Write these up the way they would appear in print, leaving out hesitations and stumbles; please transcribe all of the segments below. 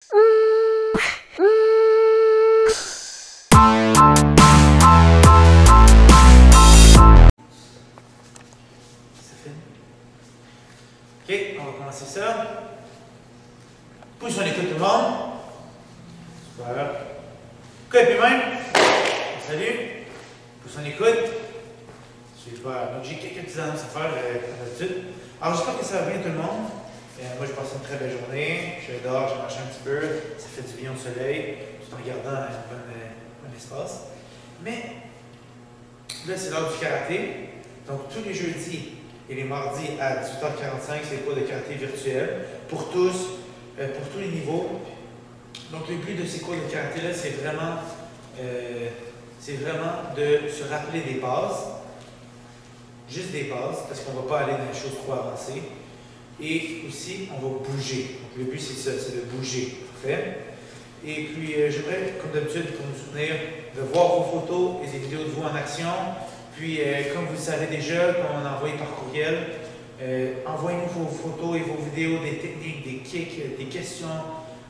Ok, on va commencer ça. Pousse, on écoute tout le monde. Super. Coup et main. Salut. Pousse, on écoute. Super. Donc, j'ai quelques petites annonces à faire d'habitude. Alors, j'espère que ça va bien tout le monde. Moi, je passe une très belle journée. Je suis dehors, j'ai marché un petit peu. Ça fait du bien au soleil, tout en gardant un bon espace. Mais, là, c'est l'heure du karaté. Donc, tous les jeudis et les mardis à 18h45, c'est les cours de karaté virtuel pour tous les niveaux. Donc, le but de ces cours de karaté-là, c'est vraiment de se rappeler des bases, juste des bases, parce qu'on ne va pas aller dans les choses trop avancées. Et aussi, on va bouger. Donc, le but, c'est ça, c'est de bouger. Parfait. Et puis, j'aimerais, comme d'habitude, pour nous soutenir, de voir vos photos et des vidéos de vous en action. Puis, comme vous le savez déjà, quand on envoie par courriel, envoyez-nous vos photos et vos vidéos, des techniques, des kicks, des questions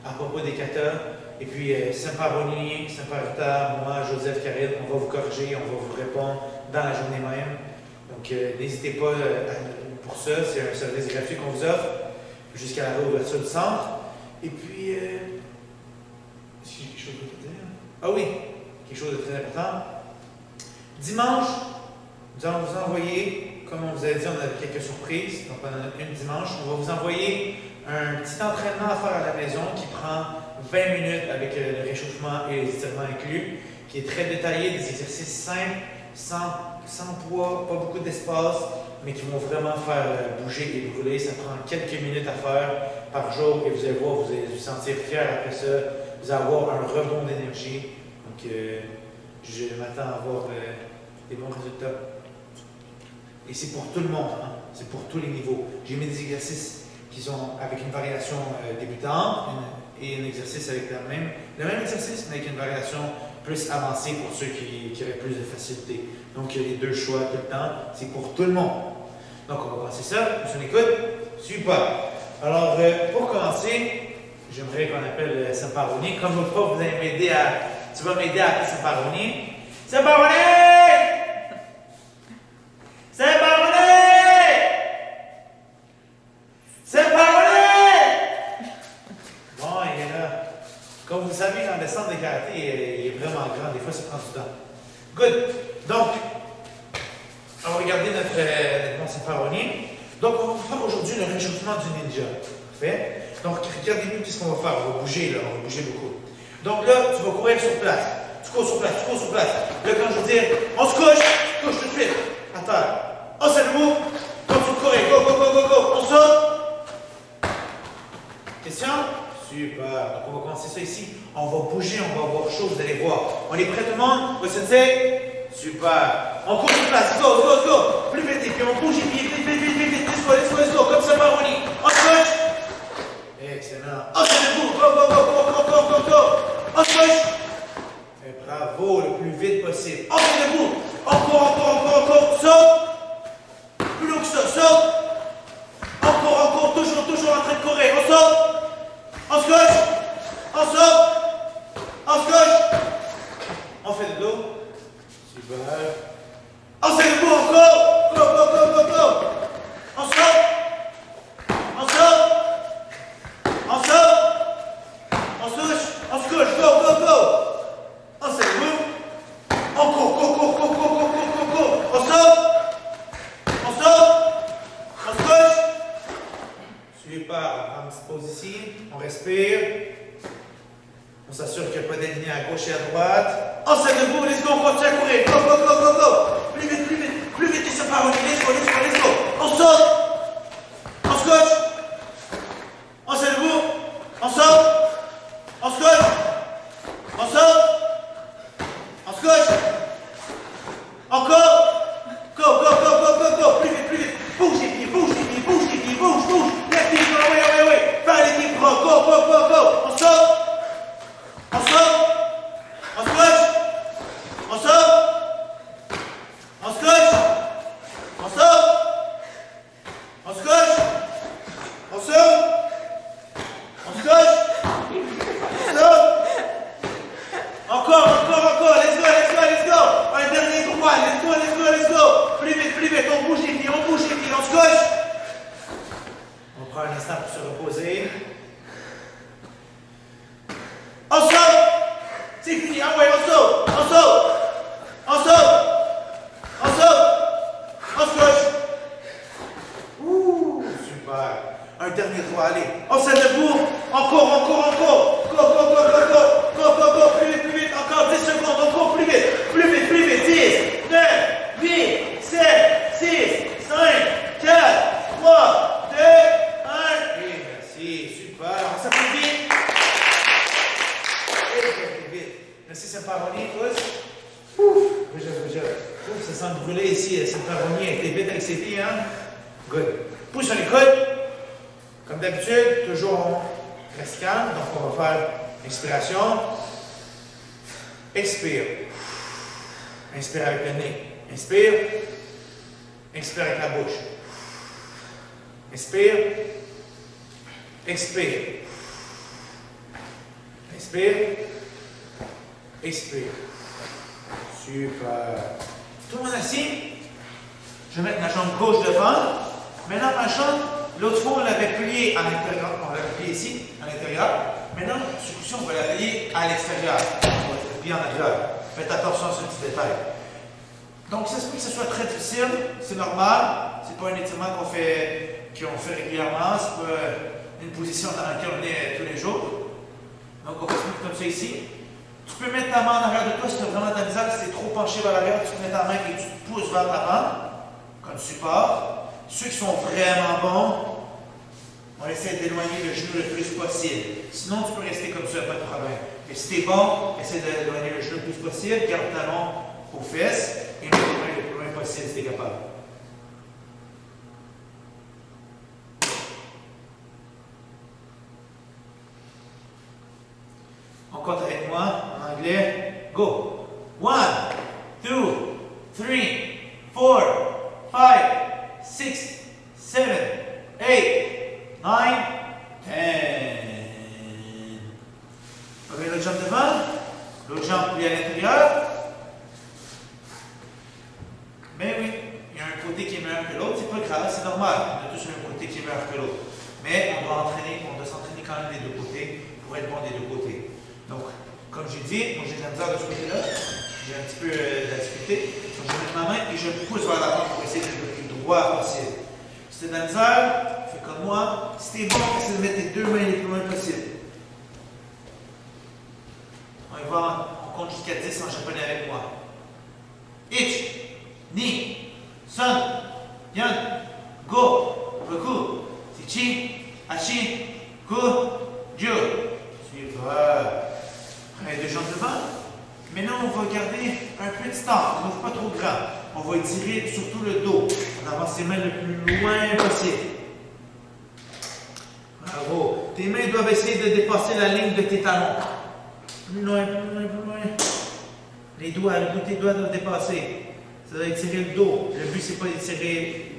à propos des katas. Et puis, Saint-Paroni, Saint-Parita, moi, Joseph, Karine, on va vous corriger, on va vous répondre dans la journée même. Donc, n'hésitez pas pour ça, c'est un service gratuit qu'on vous offre jusqu'à la réouverture du centre. Et puis, est-ce que j'ai quelque chose d'autre à dire? Ah oui, quelque chose de très important. Dimanche, nous allons vous envoyer, comme on vous a dit, on a quelques surprises. Donc, on en a une dimanche. On va vous envoyer un petit entraînement à faire à la maison qui prend 20 minutes avec le réchauffement et les étirements inclus, qui est très détaillé, des exercices simples, sans poids, pas beaucoup d'espace, mais qui vont vraiment faire bouger et brûler. Ça prend quelques minutes à faire par jour et vous allez voir, vous allez vous sentir fier après ça. Vous allez avoir un rebond d'énergie. Donc, je m'attends à avoir des bons résultats. Et c'est pour tout le monde, hein? C'est pour tous les niveaux. J'ai mis des exercices qui sont avec une variation débutante et un exercice avec le même exercice, mais avec une variation plus avancée pour ceux qui auraient plus de facilité. Donc, il y a les deux choix tout le temps. C'est pour tout le monde. Donc, on va commencer ça. On écoute. Super. Alors, pour commencer, j'aimerais qu'on appelle Saint-Paroni. Comme l'autre fois, vous allez m'aider tu vas m'aider à appeler Saint-Paroni. Saint-Paroni! Saint-Paroni! Saint-Paroni! Bon, il est là. Comme vous savez, dans le centre de karaté, il est vraiment grand. Des fois, ça prend du temps. Good. Donc, on va regarder notre bon Saint-Paroni. Donc, on va faire aujourd'hui le réchauffement du ninja. Parfait. Donc, regardez-nous qu'est-ce qu'on va faire. On va bouger, là. On va bouger beaucoup. Donc là, tu vas courir sur place. Tu cours sur place, tu cours sur place. Là, quand je veux dire, on se couche, tu couches tout de suite. À terre. On se debout. Continue de courir. Go, go, go, go, go. On saute. Question? Super. Donc, on va commencer ça ici. On va bouger, on va avoir chaud, vous allez voir. On est prêt tout le monde? Oui, sensei? Super. On court sur place. Go, go, go. Plus vite. Et puis on bouge. Et puis vite, vite, vite, vite, vite. Let's go. Comme ça, Paroni. On se couche. Excellent. On se debout. Go, go, go, go, go, go, go, go. On se couche. Et bravo, le plus vite possible. On se debout. On court. Saute. Plus loin que ça. Saute. On court. Toujours en train de courir. On saute. On se couche. On saute. On se couche. On fait de l'eau. Super. On se met debout encore. Go, go, go, go, go. On saute. On saute. On saute. On se couche. On se couche. Go, go, go. On se met debout. On court. Go. On saute. On saute. On se couche. Super. On prend une petite pause ici. On respire. On s'assure qu'il n'y a pas d'aligné à gauche et à droite. On se met debout, let's go, on continue à courir. Go. Plus vite, et ça part. Let's go. On saute. On se couche. On se met debout. On saute. On se couche. On saute. On se couche. Encore. Go. Plus vite. Bouge les pieds. Lève les pieds, ouais. Faire les pieds bras. Go. On saute. On saute. On se couche. On saute. On se couche. On saute. ce paronier, pousse. Ouf, bouge. Ouf, ça sent brûler ici, ce paronier. T'es vite avec ses pieds, hein? Good. Pousse sur les coudes. Comme d'habitude, toujours on reste calme. Donc, on va faire expiration. Expire. Inspire avec le nez. Inspire. Expire avec la bouche. Inspire. Expire. Inspire. Expire. Super. Tout le monde assis. Je vais mettre ma jambe gauche devant. Maintenant, ma jambe, l'autre fois, on l'avait pliée à l'intérieur. On l'avait pliée ici, à l'intérieur. Maintenant, ce coup-ci, on va la plier à l'extérieur. On va la plier en arrière. Faites attention à ce petit détail. Donc, ça se peut que ce soit très difficile. C'est normal. Ce n'est pas un étirement qu'on fait régulièrement. Ce n'est pas une position dans laquelle on est tous les jours. Donc, on va se mettre comme ça ici. Tu peux mettre ta main en arrière de toi si tu as vraiment de la misère, si tu es trop penché vers l'arrière, tu peux mettre ta main et tu te pousses vers l'avant, comme support. Ceux qui sont vraiment bons, on essaie d'éloigner le genou le plus possible. Sinon, tu peux rester comme ça, pas de problème. Et si tu es bon, essaie d'éloigner le genou le plus possible, garde le talon aux fesses et mets les mains le plus loin possible si tu es capable. On compte avec moi en anglais. Go! 1, 2, 3, 4, 5, 6, 7, 8, 9, 10. Ok, l'autre jambe devant. L'autre jambe pliée à l'intérieur. Mais oui, il y a un côté qui est meilleur que l'autre. C'est pas grave, c'est normal. On a tous un côté qui est meilleur que l'autre. Mais on doit s'entraîner quand même des deux côtés pour être bon des deux côtés. Donc, comme j'ai dit, moi j'ai de la misère de ce côté-là, j'ai un petit peu de la difficulté. Donc, je mets ma main et je pousse vers l'avant pour essayer d'être le plus droit possible. Si tu as de la misère, fais comme moi. Si tu es bon, essaie de mettre tes deux mains les plus loin possible. On y va, on compte jusqu'à 10 en japonais avec moi. Ich, ni, san, yan, go, roku, sichi, ashi, ku, ju. Super. Les deux jambes devant. Maintenant, on va garder un petit temps. On n'ouvre pas trop grand. On va étirer surtout le dos. On avance ses mains le plus loin possible. Bravo. Tes mains doivent essayer de dépasser la ligne de tes talons. Plus loin, plus loin, plus loin. Les doigts, le bout de tes doigts doivent dépasser. Ça doit étirer le dos. Le but, c'est pas d'étirer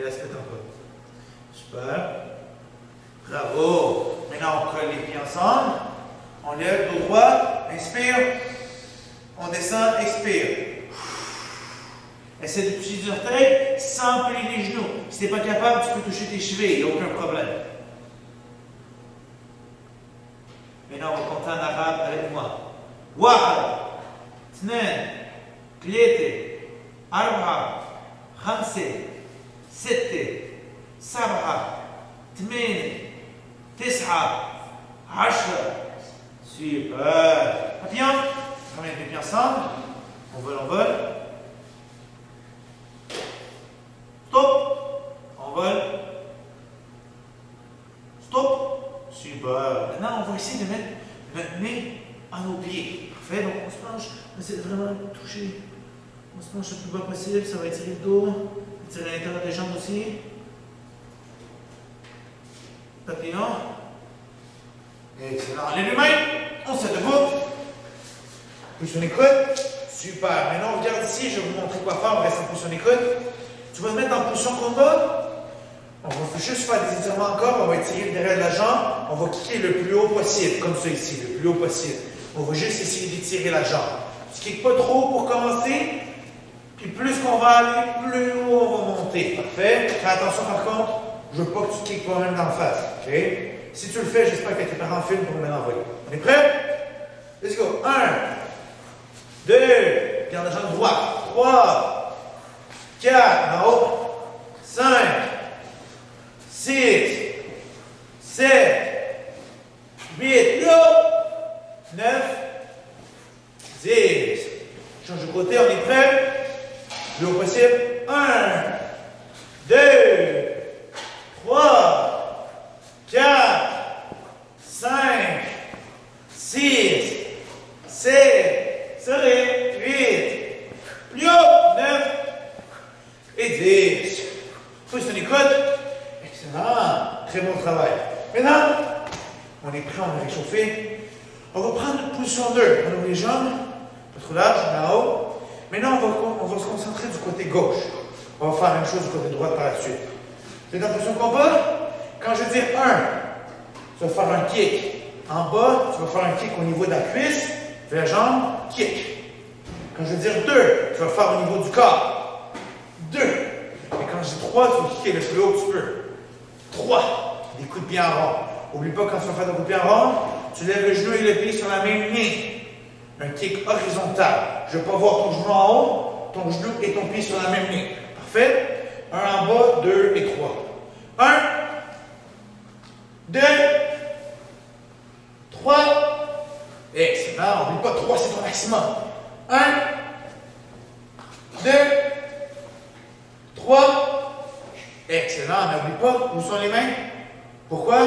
l'aspect encore. Super. Bravo. Maintenant, on colle les pieds ensemble. On lève dos droit, inspire, on descend, expire. Essaie de toucher les orteils sans plier les genoux. Si tu n'es pas capable, tu peux toucher tes chevilles, il n'y a aucun problème. Maintenant, on va compter en arabe avec moi. Wahad, Tnen, Tliete, Arba, Khamse, Sette, Sabha, Tmene, Tis'a, Ashra. Super. Papillon. On met les pieds ensemble. On vole. Stop. On vole. Stop. Super. Maintenant, on va essayer de mettre notre nez à nos pieds. Parfait. Donc, on se penche. On essaie de vraiment toucher. On se penche le plus bas possible. Ça va étirer le dos. Étirer l'intérieur des jambes aussi. Papillon. Excellent. Lève les mains. On se debout. Pousse sur les coudes. Super. Maintenant, on regarde ici. Je vais vous montrer quoi faire. On reste en position des coudes. Tu vas te mettre en position combat. On va juste faire des étirements encore. On va étirer le derrière de la jambe. On va kicker le plus haut possible. Comme ça ici. Le plus haut possible. On va juste essayer d'étirer la jambe. Tu ne kickes pas trop pour commencer. Puis plus qu'on va aller, plus haut on va monter. Parfait. Fais attention par contre. Je ne veux pas que tu te kickes toi-même dans la face. OK? Si tu le fais, j'espère que tes parents filment pour me l'envoyer. On est prêts? Let's go. 1, 2, garde la jambe droite. 3, 4, en haut. 5, 6, 7, 8, 9, 10. Change de côté, on est prêts? Le haut possible. 1, 2, 3, 4, 5, 6, 7, On va prendre une position 2. On ouvre les jambes, pas trop large, en haut. Maintenant, on va se concentrer du côté gauche. On va faire la même chose du côté droit par la suite. C'est dans la position combat. Quand je vais dire 1, tu vas faire un kick. En bas, tu vas faire un kick au niveau de la cuisse, vers la jambe, kick. Quand je vais dire 2, tu vas faire au niveau du corps. 2. Et quand je dis 3, tu vas kicker le plus haut que tu peux. 3. Des coups de pied en rond. N'oublie pas, quand tu vas faire des coups de pied en rond, tu lèves le genou et le pied sur la même ligne. Un kick horizontal. Je ne veux pas voir ton genou en haut, ton genou et ton pied sur la même ligne. Parfait? 1 en bas, 2 et 3. 1, 2, 3. Excellent. N'oublie pas, 3 c'est ton maximum. 1, 2, 3. Excellent. N'oublie pas, où sont les mains? Pourquoi?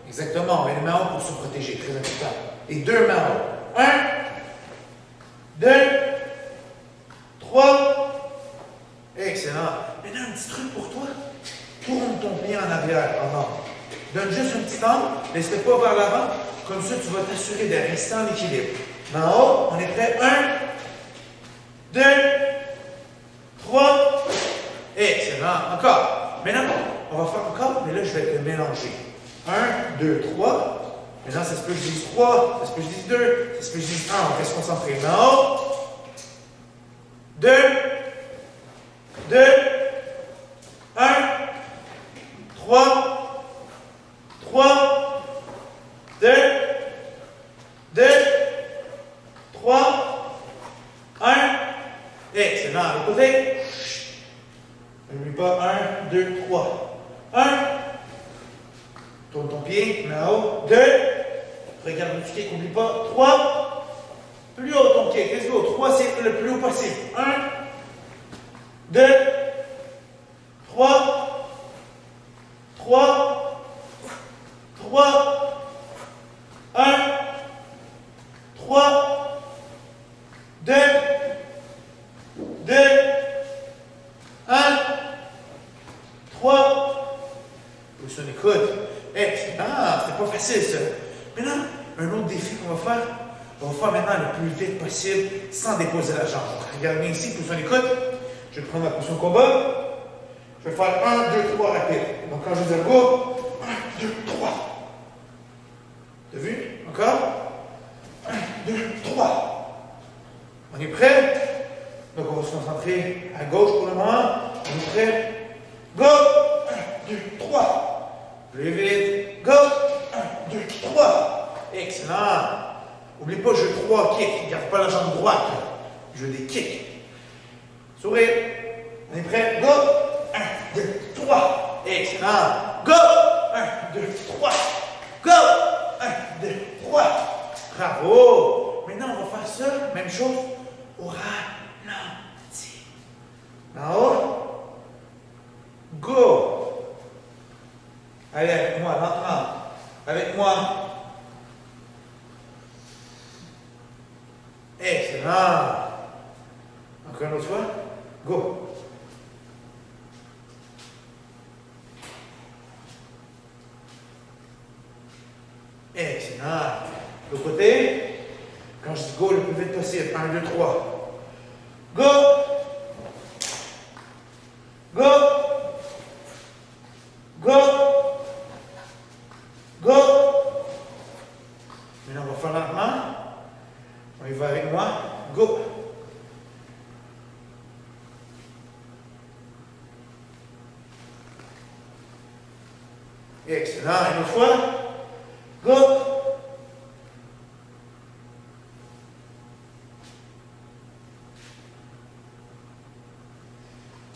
Exactement. On met les mains en haut pour se protéger. Très important. Et 2 mains en haut. 1, 2, 3. Excellent. Maintenant, un petit truc pour toi. Tourne ton pied en arrière, en avant. Donne juste un petit angle. Laisse-le pas vers l'avant. Comme ça, tu vas t'assurer de rester en équilibre. En haut, on est prêt. 1, 2, 3. Excellent. Encore. Maintenant, on va faire encore, mais là, je vais te mélanger. 1, 2, 3. Maintenant, ça se peut que je dise 3, ça se peut que je dise 2, ça se peut que je dise 1. On reste concentré. En haut. 2, 2, 1, 3, 3, 2, 2, 3, 1. Excellent. À l'autre côté. N'oublie pas. 1, 2, 3. 1. Tourne ton pied. En haut. 2. Regarde le kick. N'oublie pas. 3. Plus haut ton kick. Let's go. 3, c'est le plus haut possible. 1, 2, 3, 3, 3, 1, 3, 2, 2, 1, 3. Position d'écoute. Excellent. C'était pas facile ça. Maintenant, un autre défi qu'on va faire. On va faire maintenant le plus vite possible sans déposer la jambe. Regarde bien ici, position d'écoute. Je vais prendre ma position combat. Je vais faire 1, 2, 3 rapide. Donc quand je dis go, 1, 2, 3. T'as vu? Encore? 1, 2, 3. On est prêt? Donc on va se concentrer à gauche pour le moment. On est prêt? Go! 1, 2, 3. Plus vite. Go! 1, 2, 3. Excellent. N'oublie pas, je veux 3 kicks. Ne garde pas la jambe droite. Je veux des kicks. Sourire. On est prêt? Go! 1, 2, 3. Excellent. Go! 1, 2, 3. Go! 1, 2, 3. Bravo! Maintenant, on va faire ça. Même chose au ralenti. En haut. Go! Allez, avec moi, lentement. Avec moi. Excellent. Encore une autre fois. Go. Excellent. De l'autre côté. Quand je dis go le plus vite possible. 1, 2, 3. Go. Go. Go. Go. Maintenant, on va faire lentement. On y va avec moi. Go. Excellent. Une autre fois. Go.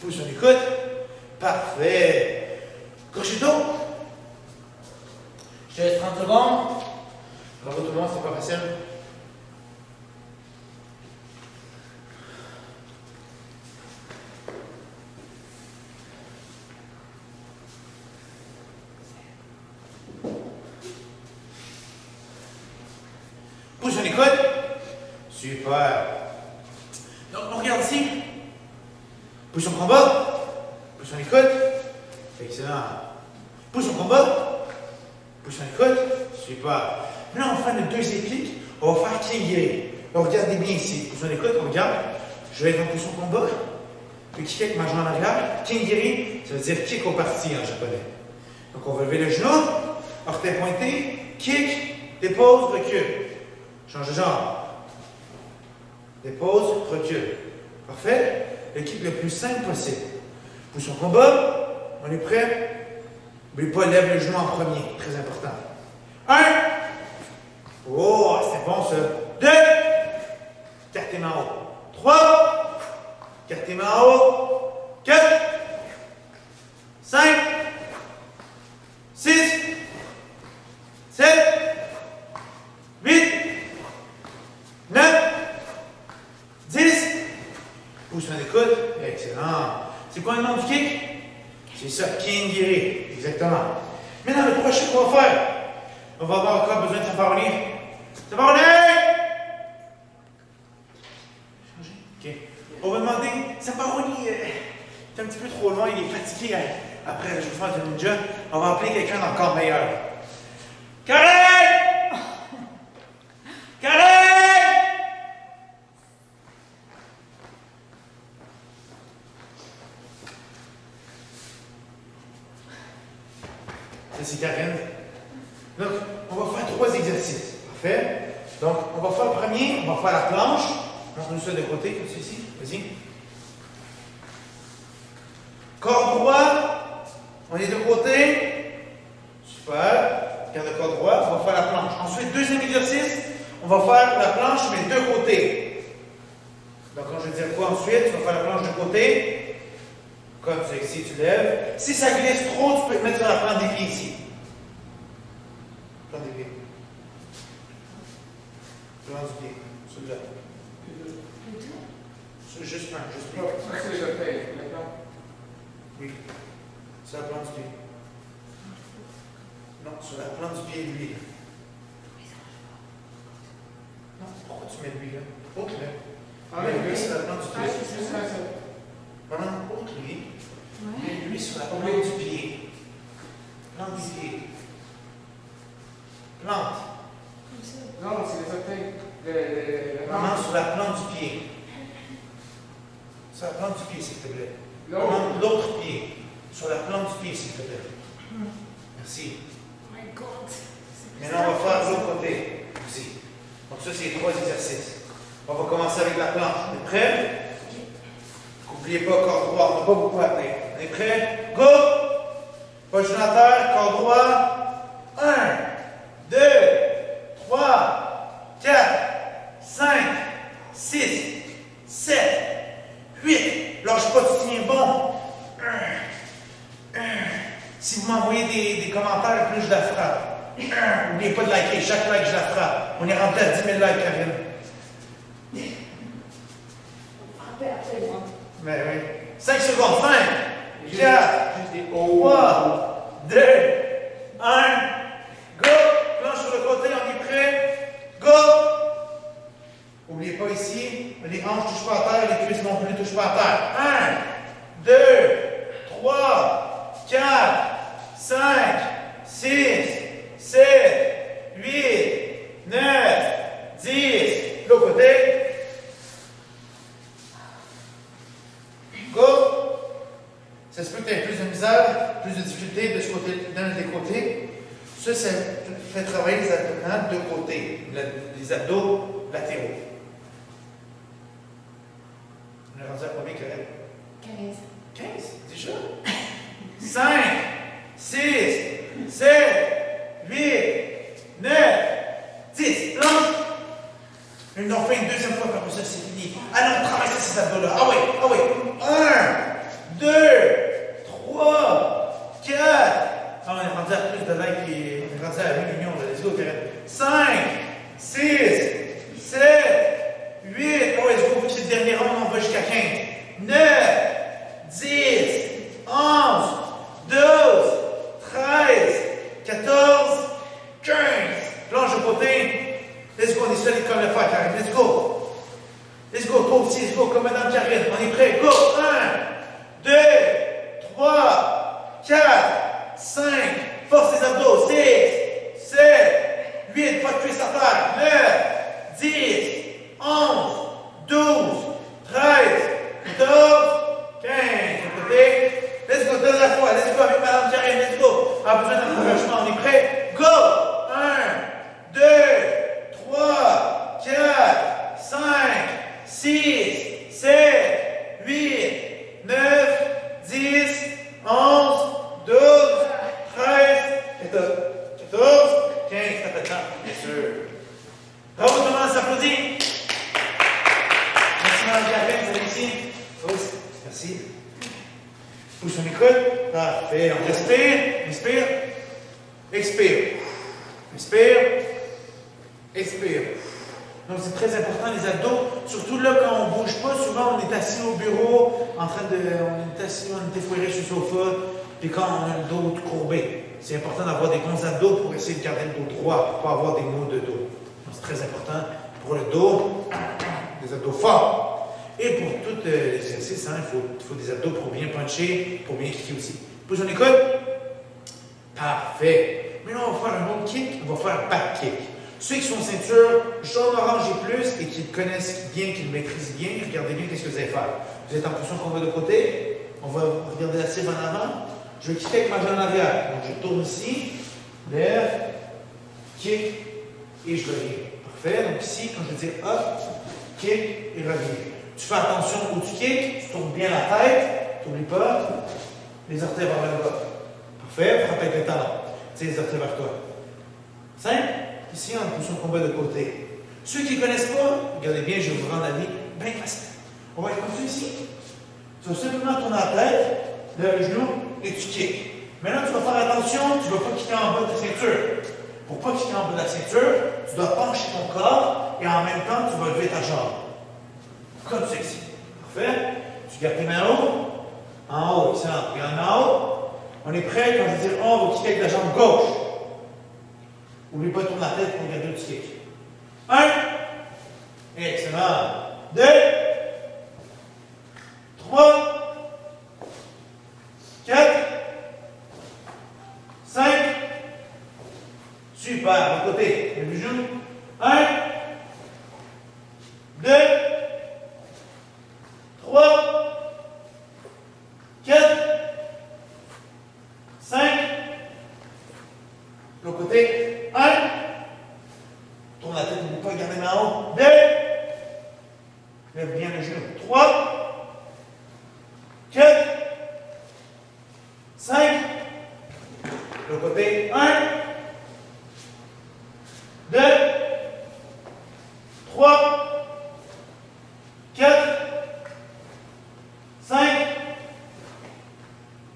Position d'écoute. Parfait. Crochet-dos. Je te laisse 30 secondes. Bravo tout le monde, c'est pas facile. Position d'écoute. Super. Donc, on regarde ici. Position combat. Position d'écoute. Excellent. Position combat. Position d'écoute. Super. Maintenant, on fait le deuxième clic. Kingiri. Donc, regardez bien ici. Vous en écoute, on regarde. Je vais être en position combat. Le kick avec ma jambe en arrière. Kingiri, ça veut dire kick au parti en japonais. Donc, on va lever le genou, orteil pointé, kick, dépose, recule. Change de jambe. Dépose, recule. Parfait. Le kick le plus simple possible. Position combat. On est prêt? N'oublie pas, lève le genou en premier. Très important. 1. Oh, c'est bon ça. 2. 4 tes mains en haut. 3. 4 tes mains en haut. 4. 5. 6. 7. 8. 9. 10. Position d'écoute. Excellent. C'est quoi le nom du kick? C'est ça, Kingiri. Exactement. Maintenant, le prochain qu'on va faire, on va avoir encore besoin de Saparoni. Saparoni! OK. On va demander, Saparoni, t'es un petit peu trop loin, il est fatigué après le chauffeur de ninja. On va appeler quelqu'un d'encore meilleur. Karen! Karen! Ça, c'est Karen. Donc, on va faire 3 exercices. Parfait. Donc, on va faire le premier, on va faire la planche. Montre-nous ça de côté, comme ceci. Vas-y. Corps droit. On est de côté. Super. Garde le corps droit. On va faire la planche. Ensuite, deuxième exercice, on va faire la planche, mais de côté. Donc, quand je vais dire quoi ensuite, tu vas faire la planche de côté. Comme ça, ici, tu lèves. Si ça glisse trop, tu peux te mettre sur la plante des pieds ici. Plante des pieds. Plante du pied. Celui-là. Juste un, juste un. Ça, c'est le orteil. Oui. Sur la plante du pied. Non, sur la plante du pied, lui. Non, pourquoi tu mets lui là? Autre là. Lui, sur la plante du pied. Non, non, autre lui. Mais lui sur la plante du pied. Plante du pied. Plante. Non, c'est les orteils. Non, sur la plante du pied. Sur la plante du pied, s'il te plaît. L'autre pied. Sur la plante du pied, s'il te plaît. Merci. Oh my God. Maintenant, on va faire de l'autre côté aussi. Donc, ça, c'est les 3 exercices. On va commencer avec la planche. On est prêt? N'oubliez pas, corps droit. On n'a pas beaucoup appris. On est prêt? Go! Pas de genou à terre, corps droit. 1, 2, 3, 4, 5, 6, 7, 8. Lâche pas, tu tiens bon. Si vous m'envoyez des commentaires, plus je la frappe. N'oubliez pas de liker. Chaque like, je la frappe. On est rentré à 10 000 likes, Karine. Frappez après moi. Mais oui. 5 secondes. 5, 4, 3, 2, 1. Go! Planche sur le côté, on est prêt? Go! N'oubliez pas ici, les hanches ne touchent pas à terre, les cuisses non plus ne touchent pas à terre. 1, 2, 3, 4, 5, 6, 7, 8, 9, 10. L'autre côté. Go! Ça se peut que tu aies plus de misère, plus de difficulté de ce côté, d'un des côtés. Ça fait travailler les abdos de côté, les abdos latéraux. On est rendu à combien, Correct? 15. 15, déjà? 5, 6, 7, 8, 9, 10. Planche. Ils l'ont fait une deuxième fois, comme ça, c'est fini. Allons, on travaille ces abdos-là. Ah oui, ah oui. 1, 2, 3, 4. Ah, on est rendu à plus de likes, on est rendu à 8 millions. Let's go, Karen. 5, 6, 7, 8. Oh, let's go, c'est le dernier round, on va jusqu'à 15. 9, 10, 11, 12, 13, 14, 15. Planche de côté. Let's go, on est solide comme le fer, Karine. Let's go. Let's go, toi aussi, let's go, comme Madame Karine. On est prêt. Go. 1, 2, 3, 4, 5. Force les abdos. 6, 7, 8. Pas de cuisse à terre. 9, 10, Pousse son écoute. Parfait. On respire. Inspire. Expire. Inspire. Expire. Donc, c'est très important, les abdos. Surtout là, quand on ne bouge pas, souvent, on est assis au bureau, on est assis, on est effoiré sur le sofa, puis quand on a le dos courbé. C'est important d'avoir des bons abdos pour essayer de garder le dos droit, pour ne pas avoir des maux de dos. C'est très important pour le dos, des abdos forts. Et pour tout l'exercice, hein, il faut des abdos pour bien puncher, pour bien kicker aussi. Pousse on écoute. Parfait. Maintenant, on va faire un autre kick, on va faire un back kick. Ceux qui sont ceinture jaune, orange et plus et qui le connaissent bien, qui le maîtrisent bien, regardez bien ce que vous allez faire. Vous êtes en position qu'on va de côté, on va regarder la cible en avant. Je vais kicker avec ma jambe en arrière. Donc je tourne ici, lève, kick et je reviens. Parfait. Donc ici, quand je dis hop, kick et reviens. Tu fais attention où tu kicks, tu tournes bien la tête, tu n'oublies pas, les orteils vers le bas. Parfait. Frappe avec le talon. Tiens les orteils vers toi. Simple. Ici, en position de combat de côté. Ceux qui ne connaissent pas, regardez bien, je vais vous rendre la vie bien facile. On va être comme ça ici. Tu vas simplement tourner la tête, lève le genou et tu kicks. Maintenant, tu vas faire attention, tu ne vas pas kicker en bas de ta ceinture. Pour ne pas kicker en bas de la ceinture, tu dois pencher ton corps et en même temps, tu vas lever ta jambe. Comme ça ici. Parfait. Tu gardes tes mains en haut, excellent. Regarde en haut. On est prêt, quand je dis on va kicker avec la jambe gauche. N'oublie pas de tourner la tête pour garder le kick. 1. Excellent. 2. 3. 4. 5. Super. De côté. Le genou. 1. 2. 3. 4. 5. L'autre côté. 1. Tourne la tête, n'oublie pas de garder ma haut. 2. Lève bien le genou. 3. 4. 5. Le côté. 1. 2. 3. 4. 5.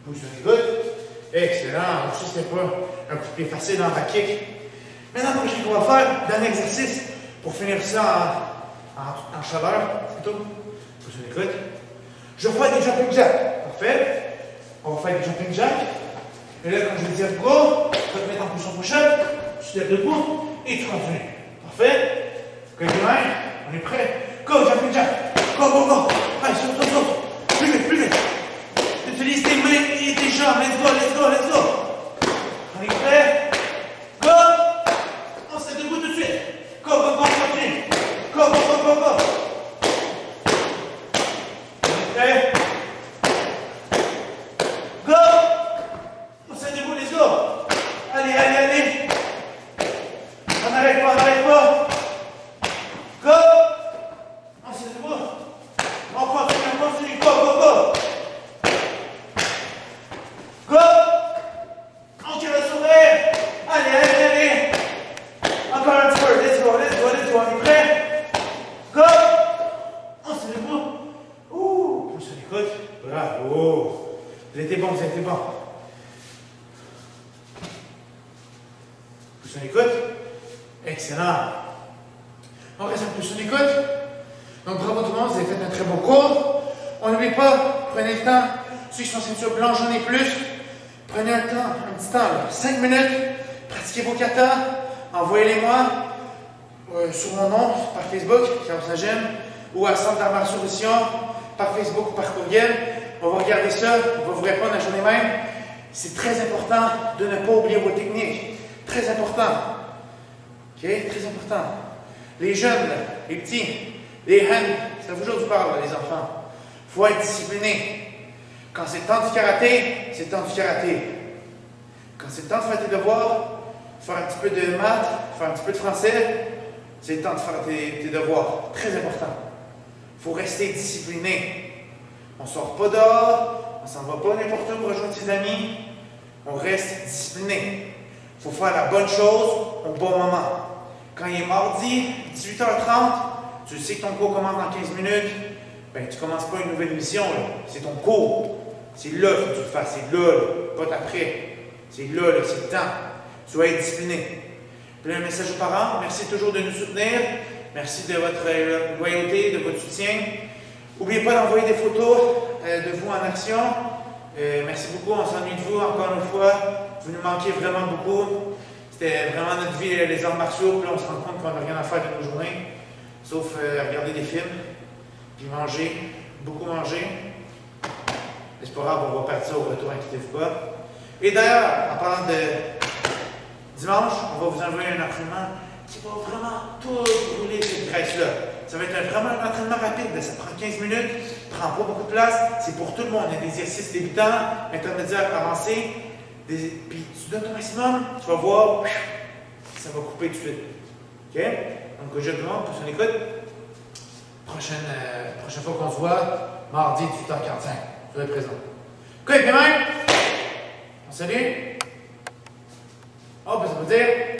Pousse les gouttes. Excellent. Si ce n'est pas un coup de pied facile dans ta kick. Maintenant, ce qu'on va faire, dernier exercice, pour finir ça en chaleur, c'est tout. Pousse une écoute. Je vais faire des jumping jacks. Parfait. On va faire des jumping jacks. Et là, quand je vais dire go, tu vas te mettre en position push-up, tu te lèves debout et tu continues. Parfait. Good line. On est prêt. Go, jumping jack. Go, go, go. Allez, saute, saute, saute. Plus vite, plus vite. Utilise tes mains et tes jambes. Let's go, let's go, let's go. On est prêt. Go. On se debout tout de suite. Go, go, go, continue. Go, go, go, go, go. On est prêt. Go. On se debout, let's go. Allez, allez, allez. On n'arrête pas, on n'arrête pas. Go. On se debout. On continue, go, go, go. Go. On tire le sourire. Allez, allez, allez. Encore un petit peu. Let's go, let's go, let's go. On est prêt? Go. On se debout. Ouh. Pousse l'écoute. Bravo. Vous avez été bon, vous avez été bon. Pousse l'écoute. Excellent. On reste un peu sur l'écoute. Donc, bravo tout le monde, vous avez fait un très beau cours. On n'oublie pas, prenez le temps. Ceux qui sont ceinture blanche, j'en ai plus. Prenez un petit temps, 5 minutes. Pratiquez vos katas. Envoyez-les-moi sur mon nom, par Facebook, Carlos Sagem, ou à Centre d'Arts Martiaux de Sion, par Facebook ou par courriel. On va regarder ça, on va vous répondre la journée même. C'est très important de ne pas oublier vos techniques. Très important. OK? Très important. Les jeunes, les petits, les hands, ça vous je vous parle, les enfants. Il faut être discipliné. Quand c'est le temps du karaté, c'est le temps du karaté. Quand c'est le temps de faire tes devoirs, faire un petit peu de maths, faire un petit peu de français, c'est le temps de faire tes devoirs. Très important. Il faut rester discipliné. On ne sort pas dehors, on ne s'en va pas n'importe où pour rejoindre ses amis. On reste discipliné. Il faut faire la bonne chose au bon moment. Quand il est mardi, 18h30, tu sais que ton cours commence dans 15 minutes, ben, tu ne commences pas une nouvelle émission, c'est ton cours. C'est là qu'il faut que tu le fasses. C'est là, pas après. C'est là, c'est le temps. Soyez disciplinés. Puis un message aux parents, merci toujours de nous soutenir. Merci de votre loyauté, de votre soutien. N'oubliez pas d'envoyer des photos de vous en action. Merci beaucoup, on s'ennuie de vous encore une fois. Vous nous manquez vraiment beaucoup. C'était vraiment notre vie, les arts martiaux. Puis là, on se rend compte qu'on n'a rien à faire de nos journées, sauf regarder des films, puis manger, beaucoup manger. C'est pas grave, on va partir au retour, inquiétez-vous pas. Et d'ailleurs, en parlant de dimanche, on va vous envoyer un entraînement qui va vraiment tout brûler cette graisse-là. Ça va être vraiment un entraînement rapide, ça prend 15 minutes, prend pas beaucoup de place, c'est pour tout le monde. Il y a des exercices débutants, intermédiaires, avancés, puis tu donnes ton maximum, tu vas voir, ça va couper tout de suite. OK? Donc, je demande pour son écoute. Prochaine fois qu'on se voit, mardi 18h45. Soyez présents. OK, bien même, on salue. Oh, ben ça veut dire.